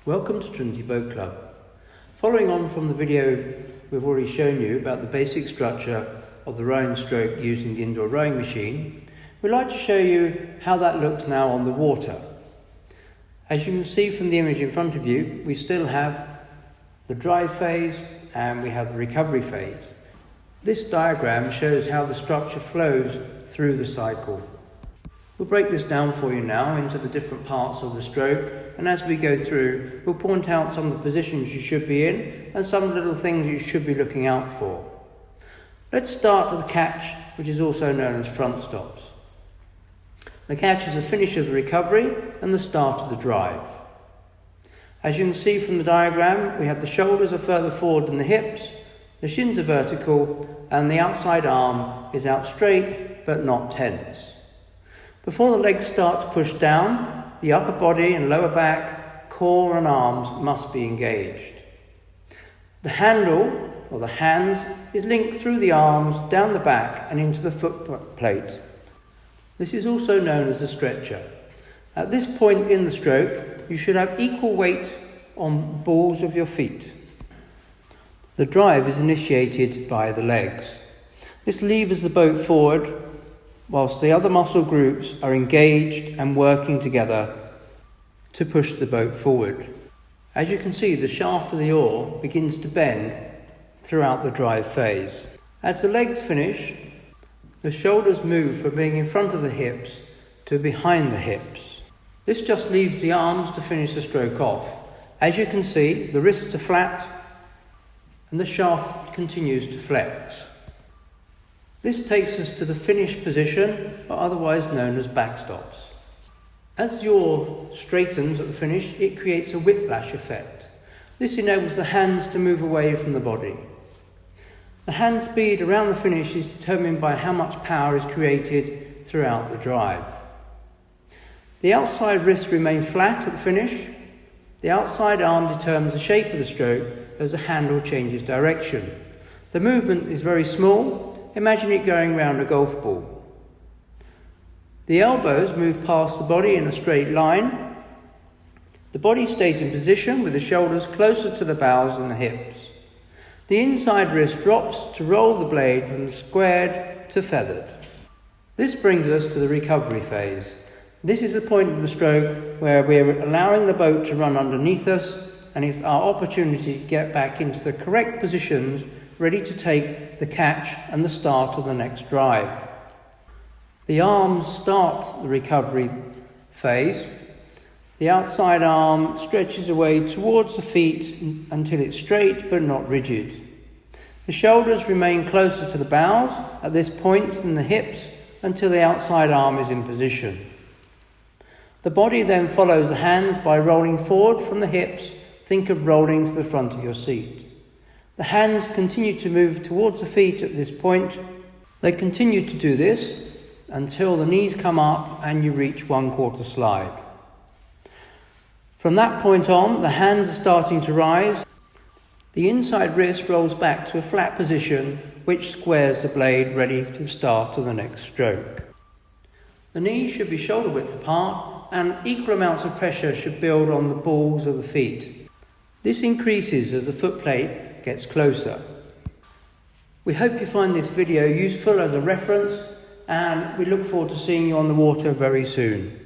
Welcome to Trinity Boat Club. Following on from the video we've already shown you about the basic structure of the rowing stroke using the indoor rowing machine, we'd like to show you how that looks now on the water. As you can see from the image in front of you, we still have the drive phase and we have the recovery phase. This diagram shows how the structure flows through the cycle. We'll break this down for you now into the different parts of the stroke, and as we go through, we'll point out some of the positions you should be in and some little things you should be looking out for. Let's start with the catch, which is also known as front stops. The catch is the finish of the recovery and the start of the drive. As you can see from the diagram, we have the shoulders are further forward than the hips, the shins are vertical, and the outside arm is out straight but not tense. Before the legs start to push down, the upper body and lower back, core and arms must be engaged. The handle, or the hands, is linked through the arms, down the back and into the foot plate. This is also known as a stretcher. At this point in the stroke, you should have equal weight on balls of your feet. The drive is initiated by the legs. This levers the boat forward, whilst the other muscle groups are engaged and working together to push the boat forward. As you can see, the shaft of the oar begins to bend throughout the drive phase. As the legs finish, the shoulders move from being in front of the hips to behind the hips. This just leaves the arms to finish the stroke off. As you can see, the wrists are flat and the shaft continues to flex. This takes us to the finish position, or otherwise known as backstops. As the oar straightens at the finish, it creates a whiplash effect. This enables the hands to move away from the body. The hand speed around the finish is determined by how much power is created throughout the drive. The outside wrists remain flat at the finish. The outside arm determines the shape of the stroke as the handle changes direction. The movement is very small. Imagine it going round a golf ball. The elbows move past the body in a straight line. The body stays in position with the shoulders closer to the bows than the hips. The inside wrist drops to roll the blade from squared to feathered. This brings us to the recovery phase. This is the point of the stroke where we're allowing the boat to run underneath us, and it's our opportunity to get back into the correct positions, ready to take the catch and the start of the next drive. The arms start the recovery phase. The outside arm stretches away towards the feet until it's straight but not rigid. The shoulders remain closer to the bows at this point than the hips until the outside arm is in position. The body then follows the hands by rolling forward from the hips. Think of rolling to the front of your seat. The hands continue to move towards the feet at this point. They continue to do this until the knees come up and you reach 1/4 slide. From that point on, the hands are starting to rise. The inside wrist rolls back to a flat position, which squares the blade ready to start to the next stroke. The knees should be shoulder width apart and equal amounts of pressure should build on the balls of the feet. This increases as the foot plate gets closer. We hope you find this video useful as a reference, and we look forward to seeing you on the water very soon.